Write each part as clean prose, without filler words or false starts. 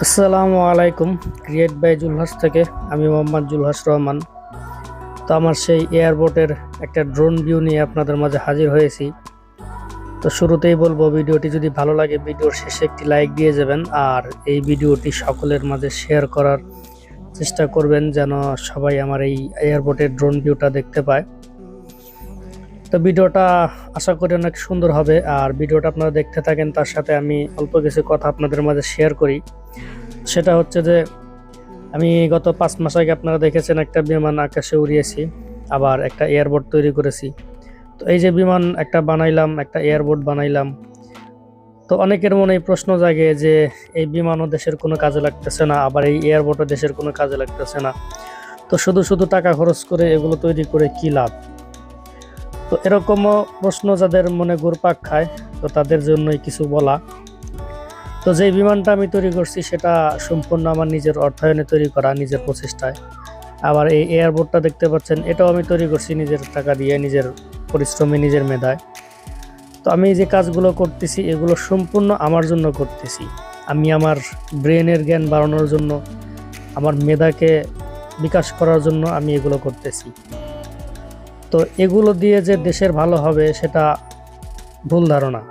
আসসালামু আলাইকুম। Create by Zulhas থেকে আমি মোহাম্মদ জুলহাস রহমান। তো আমার সেই এয়ারবোর্টের একটা ড্রোন ভিউ নিয়ে আপনাদের মাঝে হাজির হয়েছি। তো শুরুতেই বলবো, ভিডিওটি যদি ভালো লাগে ভিডিওর শেষে একটি লাইক দিয়ে যাবেন, আর এই ভিডিওটি সকলের মাঝে শেয়ার করার চেষ্টা করবেন যেন সবাই আমার এই এয়ারবোর্টের ড্রোন ভিউটা দেখতে পায়। তো ভিডিওটা আশা করি অনেক সুন্দর হবে, আর ভিডিওটা আপনারা দেখতে থাকেন, তার সাথে আমি অল্প কিছু কথা আপনাদের মাঝে শেয়ার করি। সেটা হচ্ছে যে আমি গত 5 মাস আগে আপনারা দেখেছেন একটা বিমান আকাশে উড়িয়েছি, আবার একটা এয়ারবোর্ট তৈরি করেছি। তো এই যে বিমান একটা বানাইলাম, একটা এয়ারবোর্ট বানাইলাম, তো অনেকের মনে এই প্রশ্ন জাগে যে এই বিমানও দেশের কোনো কাজে লাগতেছে না, আবার এই এয়ারবোর্টও দেশের কোনো কাজে লাগতেছে না, তো শুধু শুধু টাকা খরচ করে এগুলো তৈরি করে কি লাভ। তো এরকমও প্রশ্ন যাদের মনে ঘুরপাক খায়, তো তাদের জন্যই কিছু বলা। তো যে বিমানটা আমি তৈরি করছি সেটা সম্পূর্ণ আমার নিজের অর্থায়নে তৈরি করা, নিজের প্রচেষ্টায়। আবার এই এয়ারবোর্টটা দেখতে পাচ্ছেন, এটাও আমি তৈরি করছি নিজের টাকা দিয়ে, নিজের পরিশ্রমে, নিজের মেধায়। তো আমি যে কাজগুলো করতেছি এগুলো সম্পূর্ণ আমার জন্য করতেছি। আমি আমার ব্রেনের জ্ঞান বাড়ানোর জন্য, আমার মেধাকে বিকাশ করার জন্য আমি এগুলো করতেছি। তো এগুলো দিয়ে যে দেশের ভালো হবে সেটা ভুল ধারণা।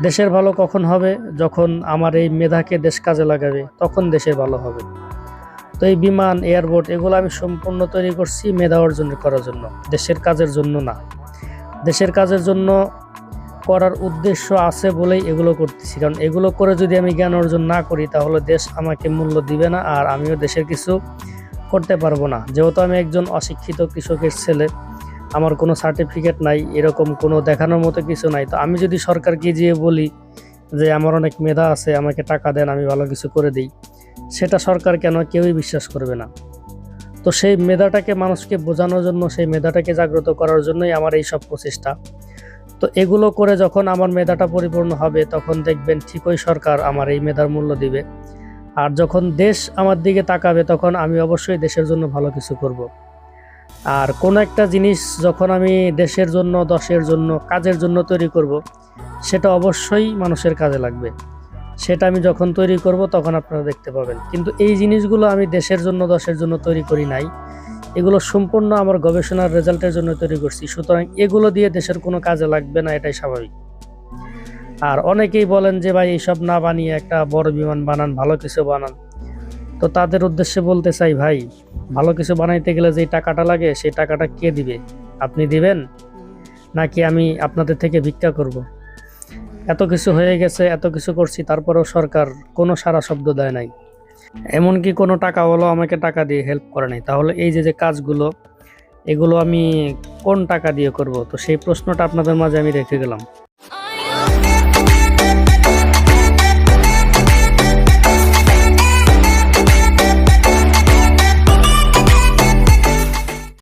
দেশের ভালো কখন হবে? যখন আমার এই মেধাকে দেশ কাজে লাগাবে, তখন দেশের ভালো হবে। তো এই বিমান, এয়ারবোর্ট এগুলো আমি সম্পূর্ণ তৈরি করছি মেধা অর্জন করার জন্য, দেশের কাজের জন্য না। দেশের কাজের জন্য করার উদ্দেশ্য আছে বলেই এগুলো করতেছি, কারণ এগুলো করে যদি আমি জ্ঞান অর্জন না করি তাহলে দেশ আমাকে মূল্য দিবে না, আর আমিও দেশের কিছু করতে পারবো না। যেহেতু আমি একজন অশিক্ষিত কৃষকের ছেলে, আমার কোনো সার্টিফিকেট নাই, এরকম কোনো দেখানোর মতো কিছু নাই। তো আমি যদি সরকারকে গিয়ে বলি যে আমার অনেক মেধা আছে, আমাকে টাকা দেন, আমি ভালো কিছু করে দিই, সেটা সরকার কেন, কেউই বিশ্বাস করবে না। তো সেই মেধাটাকে মানুষকে বোঝানোর জন্য, সেই মেধাটাকে জাগ্রত করার জন্যই আমার এই সব প্রচেষ্টা। তো এগুলো করে যখন আমার মেধাটা পরিপূর্ণ হবে তখন দেখবেন ঠিকই সরকার আমার এই মেধার মূল্য দিবে। আর যখন দেশ আমার দিকে তাকাবে তখন আমি অবশ্যই দেশের জন্য ভালো কিছু করব। আর কোনো একটা জিনিস যখন আমি দেশের জন্য, দশের জন্য, কাজের জন্য তৈরি করব, সেটা অবশ্যই মানুষের কাজে লাগবে। সেটা আমি যখন তৈরি করব তখন আপনারা দেখতে পাবেন। কিন্তু এই জিনিসগুলো আমি দেশের জন্য, দশের জন্য তৈরি করি নাই, এগুলো সম্পূর্ণ আমার গবেষণার রেজাল্টের জন্য তৈরি করছি। সুতরাং এগুলো দিয়ে দেশের কোনো কাজে লাগবে না, এটাই স্বাভাবিক। আর অনেকেই বলেন যে ভাই এইসব না বানিয়ে একটা বড় বিমান বানান, ভালো কিছু বানান। তো তাদের উদ্দেশ্যে বলতে চাই, ভাই ভালো কিছু বানাইতে গেলে যে টাকাটা লাগে সেই টাকাটা কে দিবে? আপনি দিবেন, নাকি আমি আপনাদের থেকে ভিক্ষা করব? এত কিছু হয়ে গেছে, এত কিছু করছি, তারপরেও সরকার কোনো সাড়া শব্দ দেয় নাই, এমনকি কোনো টাকাওয়ালাও আমাকে টাকা দিয়ে হেল্প করে নাই। তাহলে এই যে যে কাজগুলো, এগুলো আমি কোন টাকা দিয়ে করব? তো সেই প্রশ্নটা আপনাদের মাঝে আমি রেখে গেলাম।